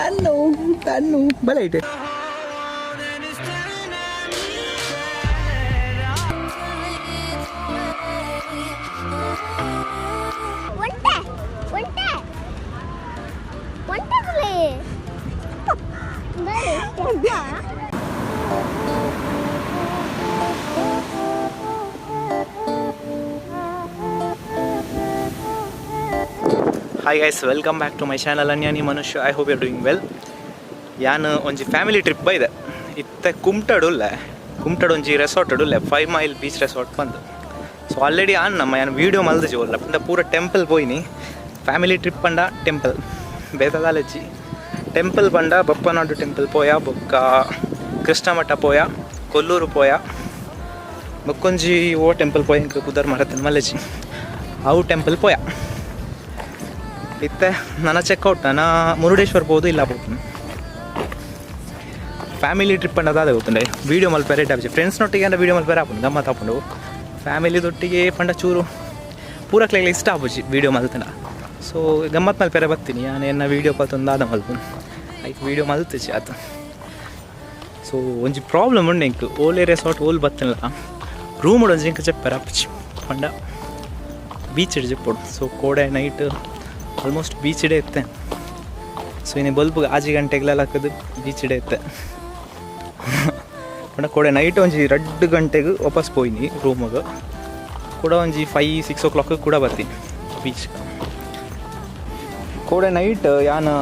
Tannu. Balaite. Hi guys, welcome back to my channel Anyani Manushy. I hope you are doing well. Yan onji family trip bayide. Itte Kumtadu onji resort adulle 5 mile beach resort bandu. So already aan namma yan video malde jolla. Panda pura temple poyini. Family trip panda temple. Bedadalachi. Temple panda Bappanadu temple poya, bokka Krishnamatta poya, Kolluru poya. Bokkonji o temple poya inka Kudar Marathon malachi. Au temple poya. ಇತ್ತೆ ನನ್ನ checkout ನಾನು ಮುರುಡೇಶ್ವರ ಹೋದು ಇಲ್ಲ ಹೋಗ್ತೀನಿ family trip ಅನ್ನೋದು ಅದೇ ಹೋಗ್ತಂಡೆ video ಮಲ್ಪೇರೆ ಡಾಬಿ ಫ್ರೆಂಡ್ಸ್ನೊಟ್ಟಿಗೆ ಅಂದರೆ video ಮಲ್ಪೇರೆ ಹಾಕೊಂಡು ಗಮ್ಮತ್ತು ಹಾಕೊಂಡು ಫ್ಯಾಮಿಲಿದೊಟ್ಟಿಗೆ ಪಂಡ ಚೂರು ಪೂರಕ್ಲೆಲ್ಲ ಇಷ್ಟ ಆಗ್ಬೋಜಿ ವೀಡಿಯೋ ಮಲ್ತನ ಸೊ ಗಮ್ಮತ್ತು ಮಲ್ಪೇರೆ ಬರ್ತೀನಿ ನಾನು ಎನ್ನ ವೀಡಿಯೋ ಪತ್ತೊಂದು ಆದ ಮಲ್ಪು ಐಕ್ ವೀಡಿಯೋ ಮಲ್ತಿಸಿ ಆತ ಸೊ ಒಂಜಿ ಪ್ರಾಬ್ಲಮ್ ಉಂಡು ಇಂಕ್ ಓಲೆ ರೆಸಾರ್ಟ್ ಓಲ್ ಬತ್ತಲ್ಲ ರೂಮ್ ಒಂಜಿ ಇಂಕ చెప్పారు ಅಪ್ಪಚ್ಚಿ ಪಂಡ ಬೀಚ್ ಇಡ್ చెప్పాడు ಸೊ ಕೋಡೆ ನೈಟ್ ಆಲ್ಮೋಸ್ಟ್ ಬೀಚ್ ಇಡೇ ಇತ್ತೆ ಸೊ ಇನ್ನು ಬಲ್ಪ್ ಆಜಿ ಗಂಟೆಗೆಲ್ಲ ಹಾಕೋದು ಬೀಚ್ ಇಡೇ ಇತ್ತೆ ಪಂಡ ಕೋಡೆ ನೈಟ್ ಒಂಜಿ 2 ಗಂಟೆಗೆ ವಾಪಸ್ ಪೋಯಿನಿ ರೂಮಿಗೆ ಕೂಡ ಒಂಜಿ 5-6 o'clock ಕೂಡ ಬರ್ತೀನಿ ಬೀಚ್ ಕೋಡೆ ನೈಟ್ ಯಾನು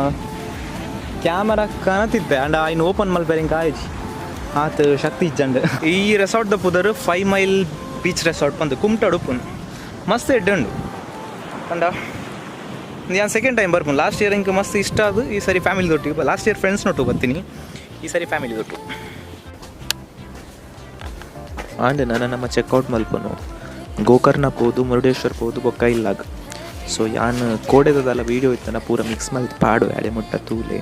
ಕ್ಯಾಮರಾ ಕಾಣತಿದ್ದೆ ಆ್ಯಂಡ್ ಇನ್ನು ಓಪನ್ ಮಲ್ಪೇರೆ ಹಿಂಗೆ ಆಯ್ಜಿ ಆತ ಶಕ್ತಿ ಇಜ್ಜಂಡು ಈ ರೆಸಾರ್ಟ್ದ ಪುದರು 5 mile ಬೀಚ್ ರೆಸಾರ್ಟ್ ಬಂದು ಕುಮ್ಟಾಡು ಉಪ್ಪುನು ಮಸ್ತ್ ಎಡ್ಡುಂಡು ಪಂಡ ನಾನು ಸೆಕೆಂಡ್ ಟೈಮ್ ಬರ್ಬೋದು ಲಾಸ್ಟ್ ಇಯರ್ ಇಂಕ ಮಸ್ತ್ ಇಷ್ಟ ಅದು ಈ ಸರಿ ಫ್ಯಾಮಿಲಿ ದೊಟ್ಟಿಗೆ ಲಾಸ್ಟ್ ಇಯರ್ ಫ್ರೆಂಡ್ಸ್ ನೋಟು ಬರ್ತೀನಿ ಈ ಸರಿ ಫ್ಯಾಮಿಲಿ ದೊಟ್ಟು ಆಂಡ್ ನಾನು ನಮ್ಮ ಚೆಕ್ಔಟ್ ಮಲ್ಪನು ಗೋಕರ್ಣ ಪೋದು ಮುರುಡೇಶ್ವರ ಪೋದು ಬೊಕ್ಕ ಇಲ್ಲಾಗ ಸೊ ಯಾನ್ ಕೋಡೆದಲ್ಲ ವೀಡಿಯೋ ಇತ್ತನ ಪೂರ ಮಿಕ್ಸ್ ಮಲ್ತ್ ಪಾಡು ಎಡೆ ಮುಟ್ಟ ತೂಲೆ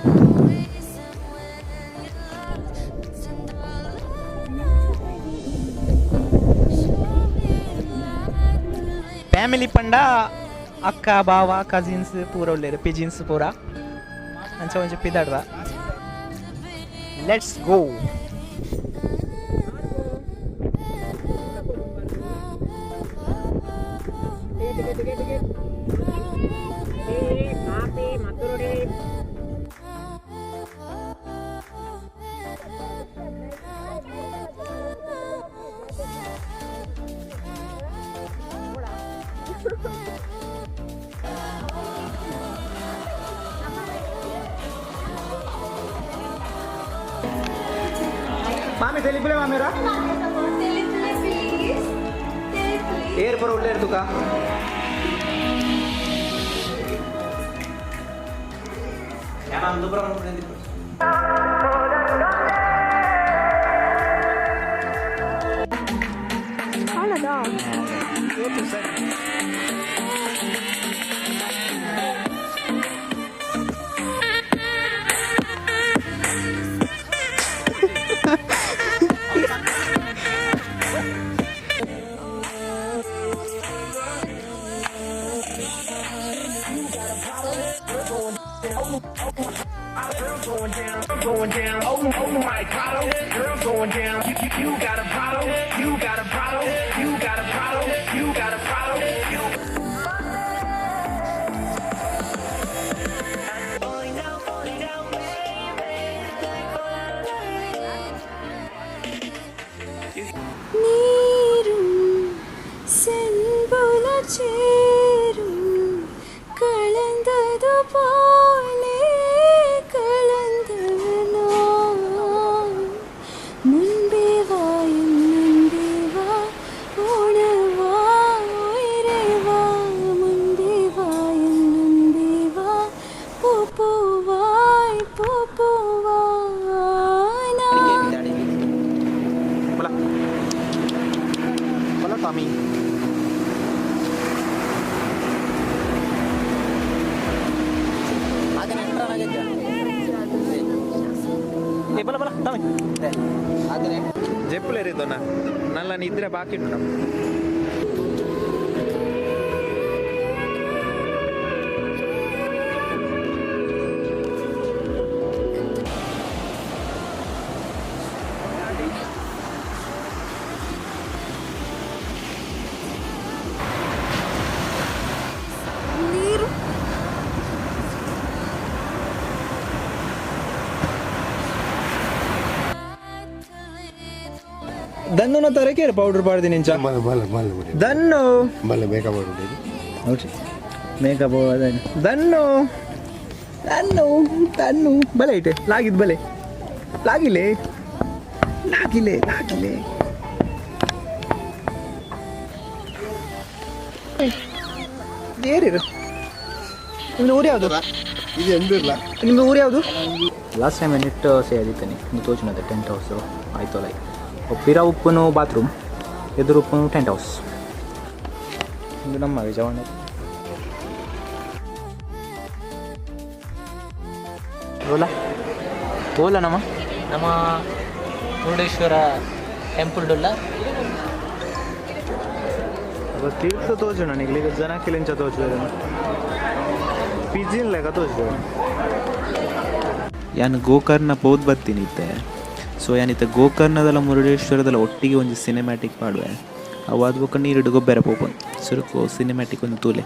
ಫ್ಯಾಮಿಲಿ ಪಂಡ ಅಕ್ಕ ಬಾವ ಕಸಿನ್ಸ್ ಪೂರ ಒಳ್ಳೆಯರು ಪಿಜಿನ್ಸ್ ಪೂರ ಅಂಚ ಒಂಚ ಪಿದಾಡ್ದ ಲೆಟ್ಸ್ ಗೋ मामी तेलिपुले मामेरा तेलिपुले प्लीज एअर पर उडलेर तुका या नाम दुबरा म्हणून दिली खाना दा ये तो sir Going down, oh my God, girl going down. You got a problem, you got a problem, you got a problem, you got a problem. నీరు సెంబుల చేరు కళందదు పోలే కళందవనో ముందే వాయం ముందే వా ఓణవా ఓయిరేవా ముందే వాయం ముందే వా పోపోవాయ్ పోపోవా Tommy. Agak entra aja. Bola Tommy. Agak. Jeppule iridona. Nalla nidre baaki unna. ದನ್ನು ತರಕೆ ಪೌಡರ್ ಪಾಡ್ದು ನಿಂಚ ದನ್ನು ಮೇಕಪ್ ಹೌದು ಮೇಕಪ್ ದನ್ನು ದನ್ನು ದನ್ನು ಬಲೆ ಐತೆ ಲಾಗಿದ್ ಬಲೆ ಲಾಗಿಲೆ ಲಾಗಿಲೆ ಲಾಗಿಲೆ ಏರಿರು ನಿಮ್ದು ಊರು ಯಾವುದು ಇದು ಎಂದಿಲ್ಲ ನಿಮ್ದು ಊರು ಯಾವುದು ಲಾಸ್ಟ್ ಟೈಮ್ ನೆಟ್ ಸೇರಿದ್ದೇನೆ ನೀವು ತೋಚಿನದೆ ಟೆಂಟ್ ಹೌಸು ಆಯಿತು ಲೈಕ್ ಪಿರಾ ಉಪ್ಪುನು ಬಾತ್ರೂಮ್ ಎದುರು ಉಪ್ಪುನು ಟೆಂಟ್ ಹೌಸ್ ಇದು ನಮ್ಮ ವಿಜಯವಾಡ ಓಲಾ ಓಲಾ ನಮ್ಮ ಮುರುಡೇಶ್ವರ ಟೆಂಪಲ್ ಡೊಲ್ಲ ತೀರ್ಥ ತೋಚು ನನಗೆ ಈಗ ಜನ ಕಿಲಿಂಚ ತೋಚು ಪಿಜಿನ್ ಲೆಕ್ಕ ತೋಚು ಯಾನು ಗೋಕರ್ಣ ಪೋದ್ ಬರ್ತೀನಿತ್ತೆ ಸೊ ಯಾನಿತ್ತ ಗೋಕರ್ಣದಲ್ಲ ಮುರುಡೇಶ್ವರದಲ್ಲ ಒಟ್ಟಿಗೆ ಒಂದು ಸಿನಿಮ್ಯಾಟಿಕ್ ಮಾಡುವೆ ಅವಾದ ಬೊಕ್ಕ ನೀರು ಗೊಬ್ಬರ ಪೋಪನ್ ಸುರುಕು ಸಿನಿಮ್ಯಾಟಿಕ್ ಒಂದು ತೂಲೆ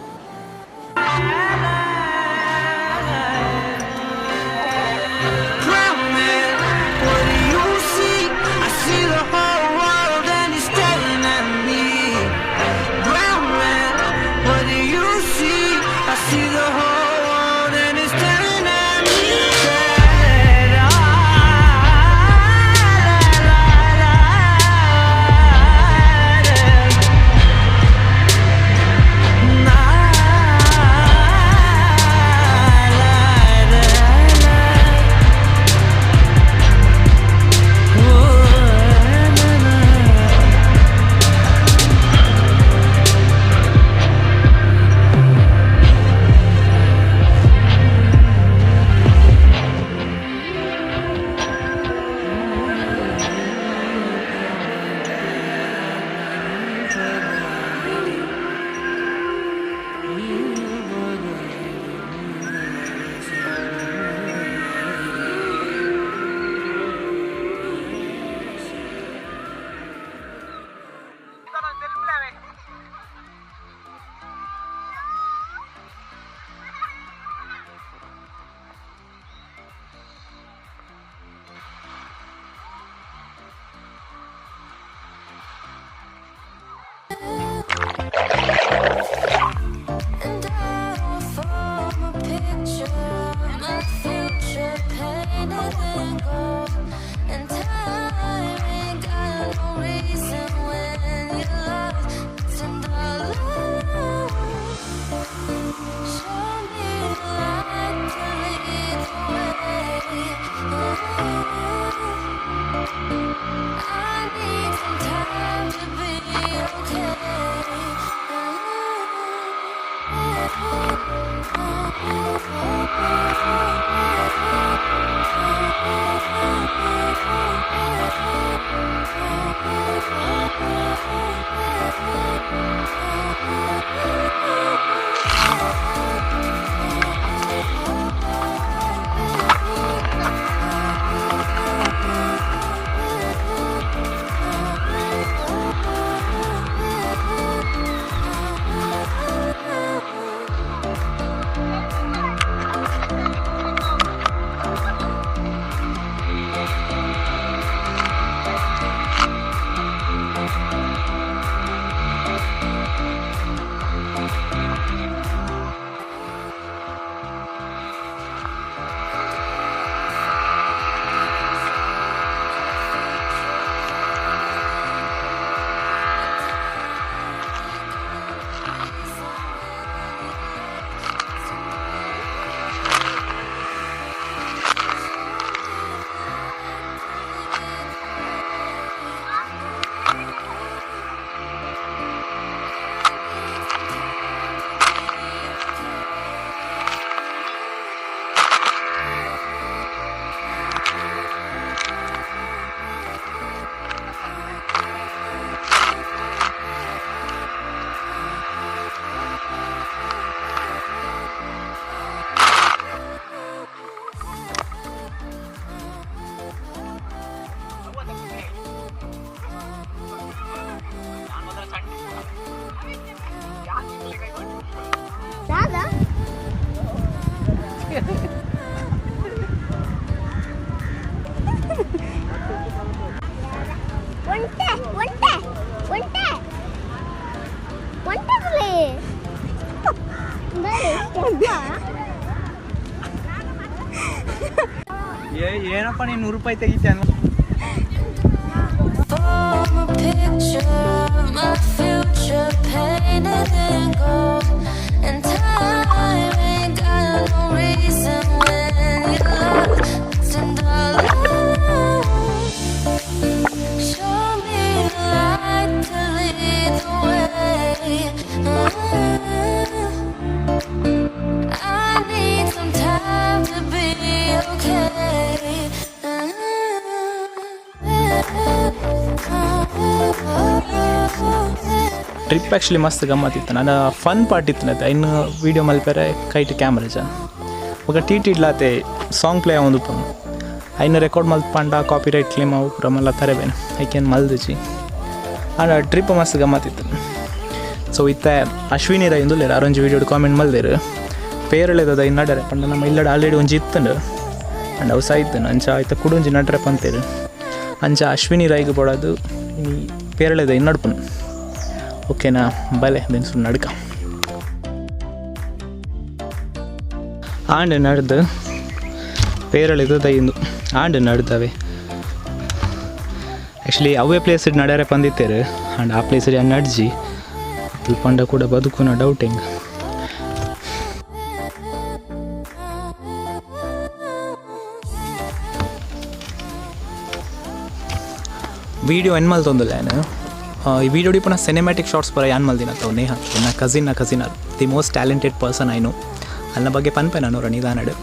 ಏನಪ್ಪ ನೀನು ₹100 ತೆಗಿತಾನೆ. Form a picture of my future painted in gold, and time ain't got no reason when you're lost in the light. Show me the light to lead the way. I need some time to be okay. Trip actually ಮಸ್ತ್ ಗಮ್ಮತ್ತಿತ್ತು. ನಾನು fun part ಇತ್ತು ಇನ್ನು video ಮಲ್ಪೇರೆ kite camera ಜನ ఒక TT ఇట్లాతే song play అవుంది అయిన record ಮಲ್ಪಂಡ copy right claim ಅವು ಪೂರ ಮಲ್ಲ ತರಬೇನೆ ಐಕೇನು ಮಲ್ದಿಚ್ಚಿ and trip ಮಸ್ತ್ ಗಮ್ಮತ್ತಿತ್ತು. ಸೊ ಇತ್ತ ಅಶ್ವಿನಿ ರೈ ಇಂದು ಲೇರು ಅರೊಂಜಿ ವೀಡಿಯೋಡು ಕಾಮೆಂಟ್ ಮಲ್ದೇರು ಪೇರಳೆದ ನಡರೆ ಪಂಡ ನಮ್ಮ ಇಲ್ಲಡ ಆಲ್ರೆಡಿ ಒಂಜಿ ಇತ್ತಂಡು ಆ್ಯಂಡ್ ಅವು ಸಹ ಇತ್ತು ಅಂಚ ಆಯ್ತು ಕುಡೊಂಜಿ ನಡ್ರೆ ಪಂತೇರು ಅಂಚ ಅಶ್ವಿನಿ ರೈಗೆ ಬೋಡೋದು ಇನ್ನು ಪೇರಳೆದ ನಡ್ಪನು ಓಕೆನಾ ಬಲೆ ದೆನ್ ಸುಮ್ಮನೆ ನಡ್ಕ ಆಂಡ್ ನಡೆದು ಪೇರಳೆದು ದೈಂದು ಆಂಡ್ ನಡ್ದವೆ ಆ್ಯಕ್ಚುಲಿ ಅವೇ ಪ್ಲೇಸಿಗೆ ನಡ್ಯಾರೆ ಪಂದಿತ್ತೇರು ಆ್ಯಂಡ್ ಆ ಪ್ಲೇಸಿಗೆ ನಡ್ಜಿ ಪಂಡ ಕೂಡ ಬದುಕುನ ಡೌಟ್ ಹೆಂಗೆ ವೀಡಿಯೋ ಏನು ಮಲ್ತೊಂದಿಲ್ಲ ಏನು ಈ ವಿಡಿಯೋ ಪುನಃ ಸಿನಿಮ್ಯಾಟಿಕ್ ಶಾರ್ಟ್ಸ್ ಬರ ಏನು ಮಲ್ದಿನ ತಾವು ನೇಹ ನನ್ನ cousin the most talented person ಐನು ಅನ್ನ ಬಗ್ಗೆ ಪನ್ಪೆ ನಾನು ರಣಿದಾನಡು.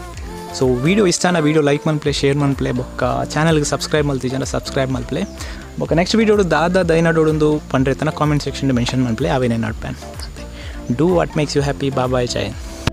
ಸೊ ವೀಡಿಯೋ ಇಷ್ಟನ ವೀಡಿಯೋ ಲೈಕ್ ಮಲ್ಪ್ಲೆ ಶೇರ್ ಮಲ್ಪ್ಲೆ ಬೊಕ್ಕ ಚಾನಲ್ಗೆ ಸಬ್ಸ್ಕ್ರೈಬ್ ಮಲ್ತಿ ಜನ ಸಬ್ಸ್ಕ್ರೈಬ್ ಮಲ್ಪ್ಲೆ ಬೊಕ್ಕ ನೆಕ್ಸ್ಟ್ ವೀಡಿಯೋಡು ದೈನಡೋಡೊಂದು ಪಂಡ್ರೆ ತನ ಕಾಮೆಂಟ್ ಸೆಕ್ಷನ್ ಮೆನ್ಷನ್ ಮಲ್ಪ್ಲೆ ಅವೇನೇ ನಡ್ಪೇನ್. Do what makes you happy. Bye Jai.